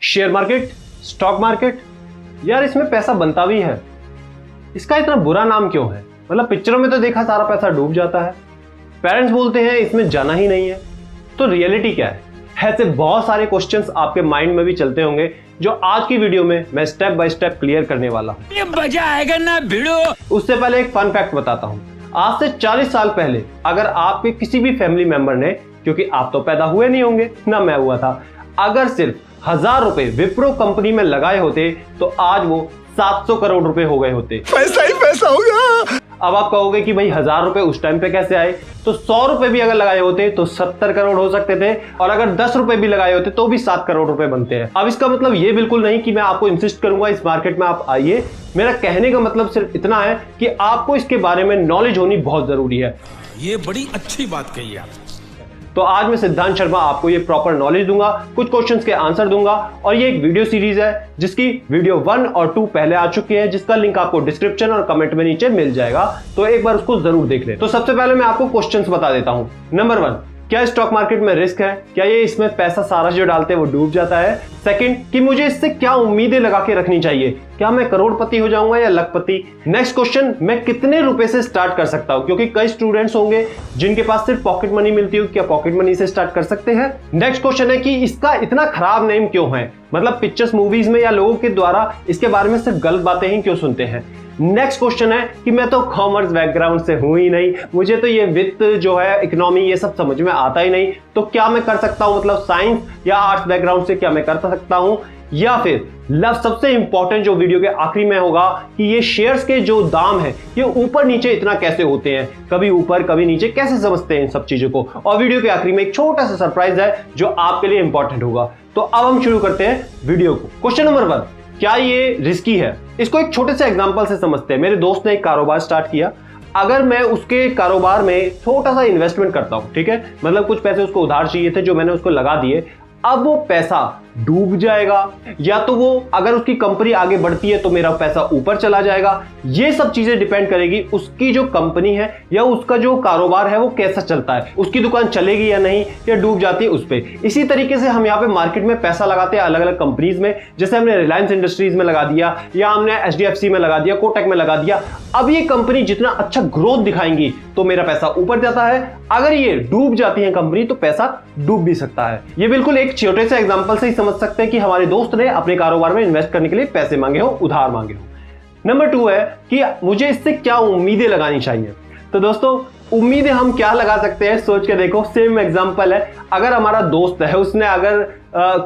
Share market, stock market, यार इसमें पैसा बनता भी है, इसका इतना बुरा नाम क्यों है? मतलब पिक्चरों में तो देखा सारा पैसा डूब जाता है, पेरेंट्स बोलते हैं इसमें जाना ही नहीं है, तो रियलिटी क्या है? ऐसे बहुत सारे क्वेश्चंस आपके माइंड में भी चलते होंगे जो आज की वीडियो में मैं स्टेप बाय स्टेप क्लियर करने वाला हूं। ये मजा आएगा ना भिड़ो। उससे पहले एक फन फैक्ट बताता हूं। आज से 40 साल पहले अगर आपके किसी भी फैमिली मेंबर ने, क्योंकि आप तो पैदा हुए नहीं होंगे ना मैं हुआ था, अगर सिर्फ 1000 रुपए विप्रो कंपनी में लगाए होते तो आज वो 700 करोड़ रुपए हो गए होते। पैसा ही पैसा होगा। अब आप कहोगे कि भाई 1000 रुपए उस टाइम पे कैसे आए? तो 100 रुपए भी अगर लगाए होते तो 70 करोड़ हो सकते थे, और अगर 10 रुपए भी लगाए होते तो भी 7 करोड़ रुपए बनते हैं। अब इसका मतलब ये बिल्कुल नहीं कि मैं आपको इंसिस्ट करूंगा इस मार्केट में आप आइए। मेरा कहने का मतलब सिर्फ इतना है कि आपको इसके बारे में नॉलेज होनी बहुत जरूरी है। ये बड़ी अच्छी बात कही आप। तो आज मैं सिद्धांत शर्मा आपको ये प्रॉपर नॉलेज दूंगा, कुछ क्वेश्चंस के आंसर दूंगा, और ये एक वीडियो सीरीज है जिसकी वीडियो 1 और 2 पहले आ चुकी है, जिसका लिंक आपको डिस्क्रिप्शन और कमेंट में नीचे मिल जाएगा, तो एक बार उसको जरूर देख लें। तो सबसे पहले मैं आपको क्वेश्चंस बता देता हूं। नंबर 1, क्या स्टॉक मार्केट में रिस्क है? क्या ये इसमें पैसा सारा जो डालते हैं वो डूब जाता है? सेकंड, कि मुझे इससे क्या उम्मीदें लगा के रखनी चाहिए? क्या मैं करोड़पति हो जाऊंगा या लखपति? नेक्स्ट क्वेश्चन, मैं कितने रुपए से स्टार्ट कर सकता हूं? क्योंकि कई स्टूडेंट्स होंगे जिनके पास सिर्फ पॉकेट मनी मिलती हो, क्या पॉकेट मनी से स्टार्ट कर सकते हैं? नेक्स्ट क्वेश्चन है कि इसका इतना खराब नेम क्यों है? मतलब पिक्चर्स, मूवीज में या लोगों के द्वारा इसके बारे में सिर्फ गलत बातें ही क्यों सुनते हैं? नेक्स्ट क्वेश्चन है कि मैं तो कॉमर्स बैकग्राउंड से हूं ही नहीं, मुझे तो ये वित्त जो है, इकोनॉमी, ये सब समझ में आता ही नहीं, तो क्या मैं कर सकता हूं? मतलब साइंस या आर्ट्स बैकग्राउंड से क्या मैं कर सकता हूं? या फिर सबसे इंपॉर्टेंट जो वीडियो के आखिरी में होगा कि ये शेयर्स के जो दाम है ये ऊपर नीचे इतना कैसे होते हैं, कभी ऊपर कभी नीचे, कैसे समझते हैं इन सब चीजों को? और वीडियो के आखिरी में एक छोटा सा सरप्राइज है जो आपके लिए इंपॉर्टेंट होगा। तो अब हम शुरू करते हैं वीडियो को। क्वेश्चन नंबर 1, क्या ये रिस्की है? इसको एक छोटे से एग्जांपल से समझते हैं। मेरे दोस्त ने एक कारोबार स्टार्ट किया, अगर मैं उसके कारोबार में छोटा सा इन्वेस्टमेंट करता हूं, ठीक है, मतलब कुछ पैसे उसको उधार चाहिए थे जो मैंने उसको लगा दिए, अब वो पैसा डूब जाएगा, या तो वो अगर उसकी कंपनी आगे बढ़ती है तो मेरा पैसा ऊपर चला जाएगा। ये सब चीजें डिपेंड करेगी उसकी जो कंपनी है या उसका जो कारोबार है वो कैसा चलता है, उसकी दुकान चलेगी या नहीं, या डूब जाती है उस पे। इसी तरीके से हम यहाँ पे मार्केट में पैसा लगाते हैं अलग अलग कंपनीज में, जैसे हमने रिलायंस इंडस्ट्रीज में लगा दिया, या हमने HDFC में लगा दिया, कोटक में लगा दिया। अब ये कंपनी जितना अच्छा ग्रोथ दिखाएंगी तो मेरा पैसा ऊपर जाता है, अगर ये डूब जाती है कंपनी तो पैसा डूब भी सकता है। ये बिल्कुल एक छोटे से एग्जांपल से ही समझ सकते हैं कि हमारे दोस्त ने अपने कारोबार में इन्वेस्ट करने के लिए पैसे मांगे हो, उधार मांगे हो। नंबर 2 है कि मुझे इससे क्या उम्मीदें लगानी चाहिए। तो दोस्तों, उम्मीदें हम क्या लगा सकते हैं, सोच के देखो। सेम एग्जांपल है, अगर हमारा दोस्त है, उसने अगर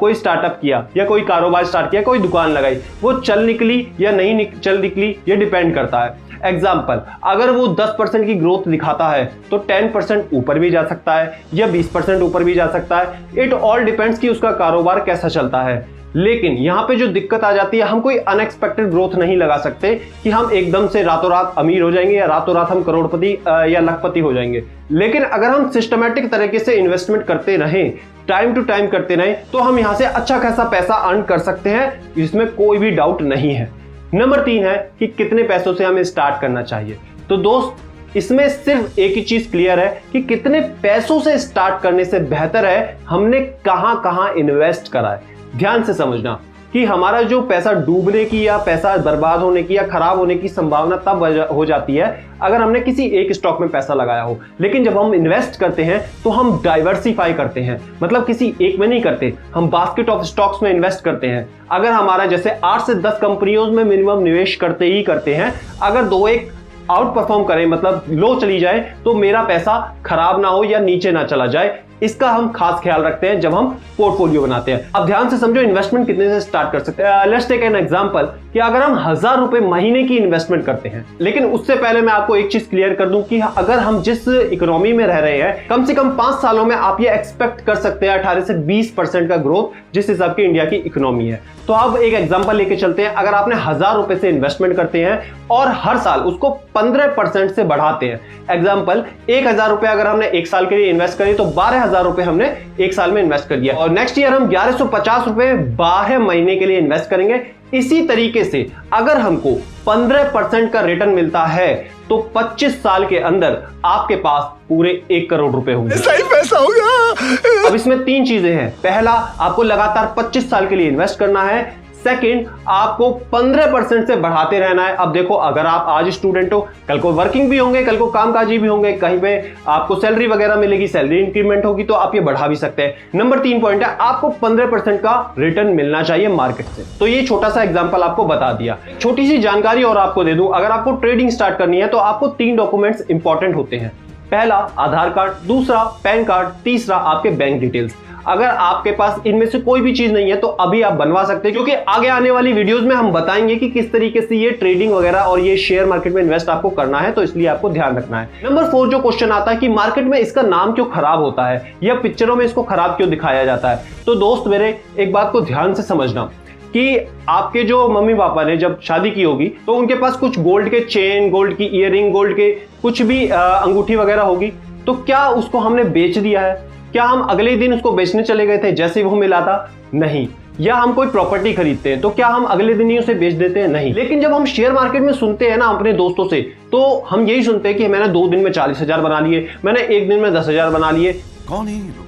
कोई स्टार्टअप किया या कोई कारोबार स्टार्ट किया, कोई दुकान लगाई, वो चल निकली या नहीं चल निकली, ये डिपेंड करता है। एग्जाम्पल, अगर वो 10% की ग्रोथ दिखाता है तो 10% ऊपर भी जा सकता है या 20% ऊपर भी जा सकता है। इट ऑल डिपेंड्स कि उसका कारोबार कैसा चलता है। लेकिन यहाँ पे जो दिक्कत आ जाती है, हम कोई अनएक्सपेक्टेड ग्रोथ नहीं लगा सकते कि हम एकदम से रातों रात अमीर हो जाएंगे या रातों रात हम करोड़पति या लखपति हो जाएंगे। लेकिन अगर हम सिस्टमैटिक तरीके से इन्वेस्टमेंट करते रहें, टाइम टू टाइम करते रहें, तो हम यहाँ से अच्छा खासा पैसा अर्न कर सकते हैं, इसमें कोई भी डाउट नहीं है। नंबर 3 है कि कितने पैसों से हमें स्टार्ट करना चाहिए। तो दोस्त, इसमें सिर्फ एक ही चीज क्लियर है कि कितने पैसों से स्टार्ट करने से बेहतर है हमने कहां कहां इन्वेस्ट करा है। ध्यान से समझना कि हमारा जो पैसा डूबने की या पैसा बर्बाद होने की या खराब होने की संभावना तब हो जाती है अगर हमने किसी एक स्टॉक में पैसा लगाया हो। लेकिन जब हम इन्वेस्ट करते हैं तो हम डाइवर्सिफाई करते हैं, मतलब किसी एक में नहीं करते, हम बास्केट ऑफ स्टॉक्स में इन्वेस्ट करते हैं। अगर हमारा जैसे 8 से 10 कंपनियों में मिनिमम निवेश करते हैं, अगर 2-1 आउट परफॉर्म करें, मतलब लो चली जाए, तो मेरा पैसा खराब ना हो या नीचे ना चला जाए, इसका हम खास ख्याल रखते हैं जब हम पोर्टफोलियो बनाते हैं। अब ध्यान से समझो, इन्वेस्टमेंट कितने से स्टार्ट कर सकते हैं। लेट्स टेक एन एग्जांपल कि अगर हम 1000 रुपए महीने की इन्वेस्टमेंट करते हैं, लेकिन उससे पहले मैं आपको एक चीज क्लियर कर दूं कि अगर हम जिस इकोनॉमी में रह रहे हैं, कम से कम 5 सालों में आप ये एक्सपेक्ट कर सकते हैं 18 से 20% का ग्रोथ, जिस हिसाब की इंडिया की इकोनॉमी है। तो अब एक एग्जांपल लेके चलते हैं। अगर आपने 1000 रुपए से इन्वेस्टमेंट करते हैं और हर साल उसको 15% से बढ़ाते हैं, एग्जांपल 1000 रुपए अगर हमने 1 साल के लिए इन्वेस्ट करी तो 12,000 90,000 रुपए हमने एक साल में इन्वेस्ट कर दिया और नेक्स्ट ईयर हम 1150 रुपए 12 महीने के लिए इन्वेस्ट करेंगे। इसी तरीके से अगर हमको 15% का रिटर्न मिलता है तो 25 साल के अंदर आपके पास पूरे 1 करोड़ रुपए होंगे। सही पैसा होगा। अब इसमें 3 चीजें हैं। पहला, आपको लगातार 25 साल के लिए इन्वेस्ट करना है। सेकंड, आपको 15% से बढ़ाते रहना है। अब देखो, अगर आप आज स्टूडेंट हो, कल को वर्किंग भी होंगे, कल को कामकाजी भी होंगे, कहीं पे आपको सैलरी वगैरह मिलेगी, सैलरी इंक्रीमेंट होगी तो आप ये बढ़ा भी सकते हैं। नंबर 3 पॉइंट है, आपको 15% का रिटर्न मिलना चाहिए मार्केट से। तो ये छोटा सा एग्जांपल आपको बता दिया। छोटी सी जानकारी और आपको दे दूं, अगर आपको ट्रेडिंग स्टार्ट करनी है तो आपको 3 डॉक्यूमेंट्स इंपॉर्टेंट होते हैं। पहला आधार कार्ड, दूसरा पैन कार्ड, तीसरा आपके बैंक डिटेल्स। अगर आपके पास इनमें से कोई भी चीज नहीं है तो अभी आप बनवा सकते हैं, क्योंकि आगे आने वाली वीडियोस में हम बताएंगे कि किस तरीके से ये ट्रेडिंग वगैरह और ये शेयर मार्केट में इन्वेस्ट आपको करना है, तो इसलिए आपको ध्यान रखना है। नंबर 4 जो क्वेश्चन आता है कि मार्केट में इसका नाम क्यों खराब होता है या पिक्चरों में इसको खराब क्यों दिखाया जाता है। तो दोस्त मेरे, एक बात को ध्यान से समझना कि आपके जो मम्मी पापा ने जब शादी की होगी तो उनके पास कुछ गोल्ड के चेन, गोल्ड की ईयरिंग, गोल्ड के कुछ भी अंगूठी वगैरह होगी, तो क्या उसको हमने बेच दिया है? क्या हम अगले दिन उसको बेचने चले गए थे जैसे वो मिला था? नहीं। या हम कोई प्रॉपर्टी खरीदते हैं तो क्या हम अगले दिन ही उसे बेच देते हैं? नहीं। लेकिन जब हम शेयर मार्केट में सुनते हैं ना अपने दोस्तों से, तो हम यही सुनते हैं कि मैंने 2 दिन में 40,000 बना लिए, मैंने 1 दिन में 10,000 बना लिए। कौन है ये लोग?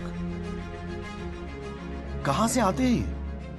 कहां से आते हैं?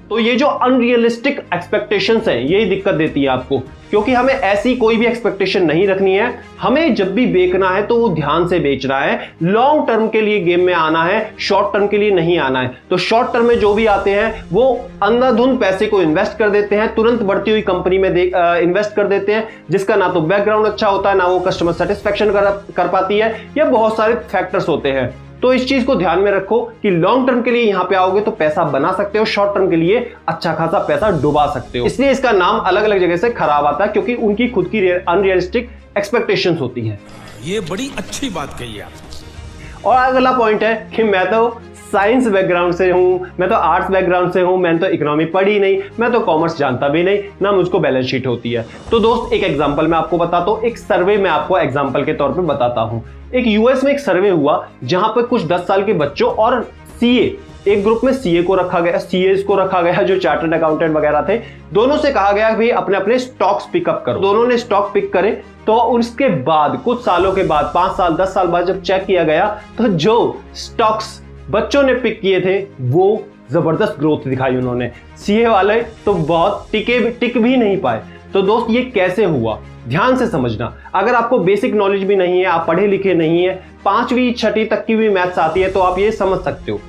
तो ये जो अनरियलिस्टिक एक्सपेक्टेशंस हैं, यही दिक्कत देती है आपको, क्योंकि हमें ऐसी कोई भी एक्सपेक्टेशन नहीं रखनी है। हमें जब भी बेचना है तो वो ध्यान से बेचना है, लॉन्ग टर्म के लिए गेम में आना है, शॉर्ट टर्म के लिए नहीं आना है। तो शॉर्ट टर्म में जो भी आते हैं वो अंधाधुंध पैसे को इन्वेस्ट कर देते हैं, तुरंत बढ़ती हुई कंपनी में इन्वेस्ट कर देते हैं, जिसका ना तो बैकग्राउंड अच्छा होता है, ना वो कस्टमर सेटिस्फेक्शन कर पाती है, या बहुत सारे फैक्टर्स होते हैं। तो इस चीज को ध्यान में रखो कि लॉन्ग टर्म के लिए यहां पे आओगे तो पैसा बना सकते हो, शॉर्ट टर्म के लिए अच्छा खासा पैसा डुबा सकते हो। इसलिए इसका नाम अलग अलग जगह से खराब आता है, क्योंकि उनकी खुद की अनरियलिस्टिक एक्सपेक्टेशंस होती हैं। ये बड़ी अच्छी बात कही आप। और अगला पॉइंट है कि मैं तो साइंस बैकग्राउंड से हूं, मैं तो आर्ट्स बैकग्राउंड से हूं, मैंने तो इकोनॉमी पढ़ी नहीं, मैं तो कॉमर्स जानता भी नहीं, ना मुझको बैलेंस शीट होती है। तो दोस्त, एक एग्जांपल मैं आपको बताता हूं, एक सर्वे मैं आपको एग्जांपल के तौर पे बताता हूं। एक यूएस में एक सर्वे हुआ जहां पर कुछ 10 साल के बच्चों और सीए, एक ग्रुप में सीए को रखा गया, सीएस को रखा गया, जो चार्टर्ड अकाउंटेंट वगैरह थे, दोनों से कहा गया भाई अपने अपने स्टॉक्स पिकअप करो। दोनों ने स्टॉक पिक करे, तो उसके बाद कुछ सालों के बाद, 5 साल 10 साल बाद जब चेक किया गया तो जो स्टॉक्स बच्चों ने पिक किए थे वो जबरदस्त ग्रोथ दिखाई उन्होंने। सीए वाले तो बहुत टिक भी नहीं पाए। तो दोस्त, ये कैसे हुआ? ध्यान से समझना। अगर आपको बेसिक नॉलेज भी नहीं है, आप पढ़े लिखे नहीं है, 5वीं 6वीं तक की भी मैथ्स आती है, तो आप ये समझ सकते हो।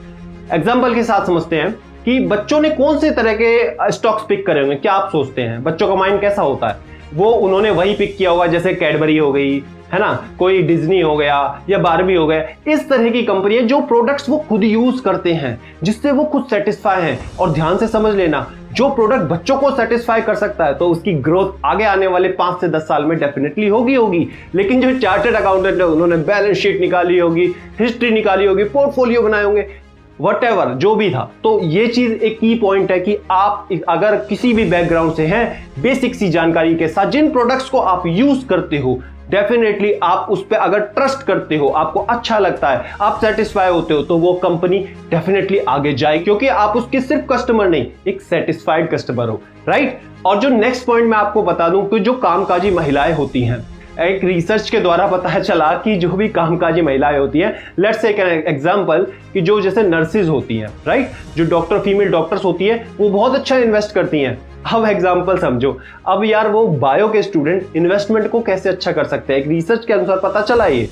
एग्जाम्पल के साथ समझते हैं कि बच्चों ने कौन से तरह के स्टॉक्स पिक करे होंगे। क्या आप सोचते हैं बच्चों का माइंड कैसा होता है? वो उन्होंने वही पिक किया होगा जैसे कैडबरी हो गई, है ना, कोई डिज्नी हो गया या बारबी हो गया, इस तरह की कंपनियां जो प्रोडक्ट्स वो खुद यूज करते हैं, जिससे वो खुद सेटिस्फाई हैं। और ध्यान से समझ लेना, जो प्रोडक्ट बच्चों को सेटिस्फाई कर सकता है तो उसकी ग्रोथ आगे आने वाले 5 से 10 साल में डेफिनेटली होगी। लेकिन जो चार्टर्ड अकाउंटेंट है उन्होंने बैलेंस शीट निकाली होगी, हिस्ट्री निकाली होगी, पोर्टफोलियो बनाए होंगे, व्हाटएवर जो भी था। तो ये चीज एक की पॉइंट है कि आप अगर किसी भी बैकग्राउंड से हैं, बेसिक सी जानकारी के साथ जिन प्रोडक्ट्स को आप यूज करते हो, डेफिनेटली आप उस पर अगर ट्रस्ट करते हो, आपको अच्छा लगता है, आप सेटिस्फाई होते हो, तो वो कंपनी डेफिनेटली आगे जाए, क्योंकि आप उसके सिर्फ कस्टमर नहीं, एक सेटिस्फाइड कस्टमर हो, राइट। और जो नेक्स्ट पॉइंट मैं आपको बता दूं कि जो कामकाजी महिलाएं होती हैं, एक रिसर्च के द्वारा पता चला कि जो भी कामकाजी महिलाएं होती हैं, लेट्स से एक एग्जांपल कि जो जैसे नर्सेज होती हैं, राइट, जो डॉक्टर, फीमेल डॉक्टर्स होती हैं, वो बहुत अच्छा इन्वेस्ट करती हैं। अब एग्जांपल समझो, अब यार वो बायो के स्टूडेंट इन्वेस्टमेंट को कैसे अच्छा कर सकते हैं, एक रिसर्च के अनुसार पता चला ये।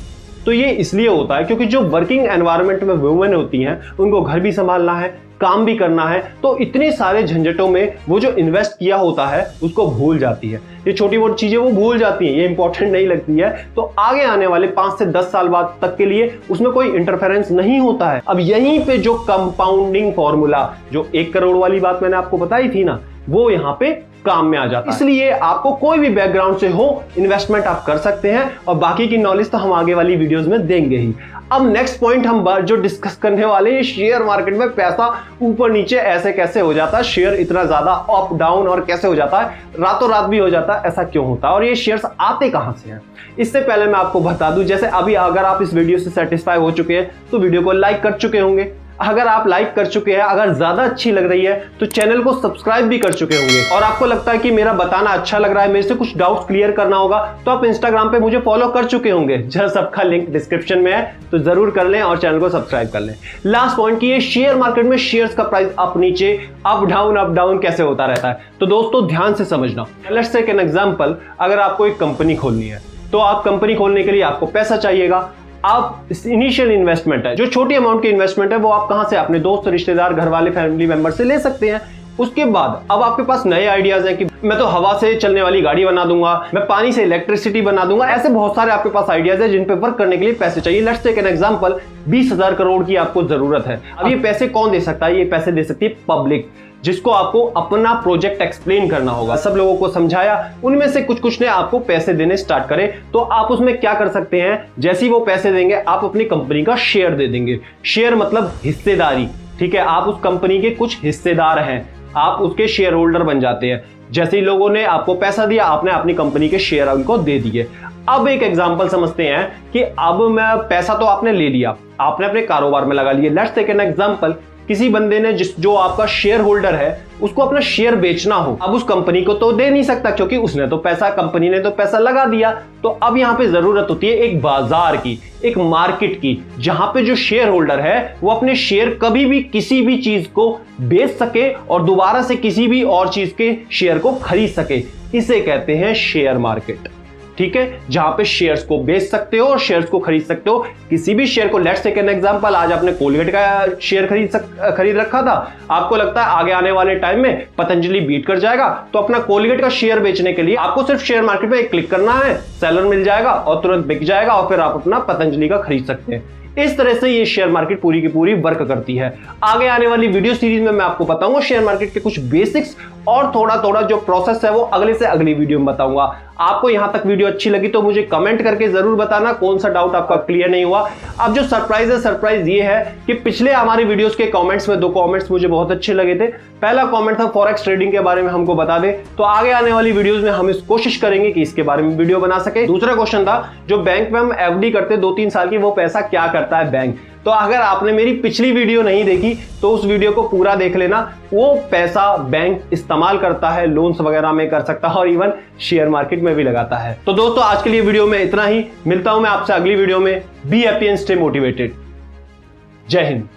तो ये इसलिए होता है क्योंकि जो वर्किंग एनवायरनमेंट में वुमेन होती हैं, उनको घर भी संभालना है, काम भी करना है, तो इतने सारे झंझटों में वो जो इन्वेस्ट किया होता है उसको भूल जाती है। ये छोटी मोटी चीजें वो भूल जाती हैं, ये इंपॉर्टेंट नहीं लगती है, तो आगे आने वाले 5 से 10 साल बाद तक के लिए उसमें कोई इंटरफेरेंस नहीं होता है। अब यहीं पे जो कंपाउंडिंग फॉर्मूला, जो 1 करोड़ वाली बात मैंने आपको बताई थी ना, वो यहाँ पे काम में आ जाता है। इसलिए आपको कोई भी बैकग्राउंड से हो, इन्वेस्टमेंट आप कर सकते हैं और बाकी की नॉलेज तो हम आगे वाली वीडियोस में देंगे ही। अब नेक्स्ट पॉइंट हम जो डिस्कस करने वाले हैं, शेयर मार्केट में पैसा ऊपर नीचे ऐसे कैसे हो जाता है, शेयर इतना ज्यादा अप डाउन और कैसे हो जाता है, रातों रात भी हो जाता है, ऐसा क्यों होता है और ये शेयर्स आते कहां से हैं। इससे पहले मैं आपको बता दूं, जैसे अभी अगर आप इस वीडियो से सेटिस्फाई हो चुके हैं तो वीडियो को लाइक कर चुके होंगे। अगर आप लाइक कर चुके हैं, अगर ज्यादा अच्छी लग रही है तो चैनल को सब्सक्राइब भी कर चुके होंगे और आपको लगता है कि मेरा बताना अच्छा लग रहा है, मेरे से कुछ डाउट्स क्लियर करना होगा तो आप इंस्टाग्राम पे मुझे फॉलो कर चुके होंगे, जहां सबका लिंक डिस्क्रिप्शन में है, तो जरूर कर लें और चैनल को सब्सक्राइब कर लें। लास्ट पॉइंट की, ये शेयर मार्केट में शेयर्स का प्राइस अप नीचे, अप डाउन कैसे होता रहता है। तो दोस्तों ध्यान से समझना। लेट्स टेक एन एग्जांपल, अगर आपको एक कंपनी खोलनी है तो आप कंपनी खोलने के लिए आपको पैसा चाहिएगा। आप इनिशियल इन्वेस्टमेंट है, जो छोटी अमाउंट की इन्वेस्टमेंट है, वो आप कहां से, अपने दोस्त, रिश्तेदार, घर वाले, फैमिली मेंबर से ले सकते हैं। उसके बाद अब आपके पास नए आइडियाज हैं कि मैं तो हवा से चलने वाली गाड़ी बना दूंगा, मैं पानी से इलेक्ट्रिसिटी बना दूंगा, ऐसे बहुत सारे आपके पास आइडियाज हैं जिन पे वर्क करने के लिए पैसे चाहिए। Let's take an example, 20,000 crore की आपको जरूरत है। अब ये पैसे कौन दे सकता है? ये पैसे दे सकती है पब्लिक, जिसको आपको अपना प्रोजेक्ट एक्सप्लेन करना होगा। सब लोगों को समझाया, उनमें से कुछ ने आपको पैसे देने स्टार्ट करे, तो आप उसमें क्या कर सकते हैं, जैसे ही वो पैसे देंगे आप अपनी कंपनी का शेयर दे देंगे। शेयर मतलब हिस्सेदारी, ठीक है, आप उस कंपनी के कुछ हिस्सेदार हैं, आप उसके शेयर होल्डर बन जाते हैं। जैसे ही लोगों ने आपको पैसा दिया, आपने अपनी कंपनी के शेयर उनको दे दिए। अब एक एग्जांपल समझते हैं कि अब मैं पैसा तो आपने ले लिया, आपने अपने कारोबार में लगा लिया। लेट्स टेक एन एग्जांपल, किसी बंदे ने जो आपका शेयर होल्डर है उसको अपना शेयर बेचना हो, अब उस कंपनी को तो दे नहीं सकता क्योंकि उसने तो पैसा, कंपनी ने तो पैसा लगा दिया। तो अब यहां पे जरूरत होती है एक बाजार की, एक मार्केट की, जहां पे जो शेयर होल्डर है वो अपने शेयर कभी भी किसी भी चीज को बेच सके और दोबारा से किसी भी और चीज के शेयर को खरीद सके। इसे कहते हैं शेयर मार्केट, ठीक है, जहां पे शेयर्स को बेच सकते हो और शेयर्स को खरीद सकते हो। किसी भी शेयर को, लेट्स टेक एन एग्जांपल, आज आपने कोलगेट का शेयर खरीद रखा था, आपको लगता है आगे आने वाले टाइम में पतंजलि बीट कर जाएगा, तो अपना कोलगेट का शेयर बेचने के लिए आपको सिर्फ शेयर मार्केट पे एक क्लिक करना है, सेलर मिल जाएगा और तुरंत बिक जाएगा और फिर आप अपना पतंजलि का खरीद सकते हैं। इस तरह से ये शेयर मार्केट पूरी की पूरी वर्क करती है। आगे आने वाली वीडियो सीरीज में मैं आपको बताऊंगा शेयर मार्केट के कुछ बेसिक्स और थोड़ा जो प्रोसेस है वो अगले से अगली वीडियो में बताऊंगा। आपको यहां तक वीडियो अच्छी लगी तो मुझे कमेंट करके जरूर बताना कौन सा डाउट आपका क्लियर नहीं हुआ। अब जो सरप्राइज है, सरप्राइज ये है कि पिछले हमारे वीडियोस के कमेंट्स में 2 कमेंट्स मुझे बहुत अच्छे लगे थे। पहला कमेंट था फॉरेक्स ट्रेडिंग के बारे में हमको बता दे, तो आगे आने वाली वीडियोस में हम इस कोशिश करेंगे कि इसके बारे में वीडियो बना सके। दूसरा क्वेश्चन था जो बैंक में हम एफडी करते 2-3 साल की, वो पैसा क्या करता है बैंक। तो अगर आपने मेरी पिछली वीडियो नहीं देखी तो उस वीडियो को पूरा देख लेना। वो पैसा बैंक इस्तेमाल करता है, लोन्स वगैरह में कर सकता है और इवन शेयर मार्केट में भी लगाता है। तो दोस्तों आज के लिए वीडियो में इतना ही, मिलता हूं मैं आपसे अगली वीडियो में। Be happy and stay motivated. जय हिंद।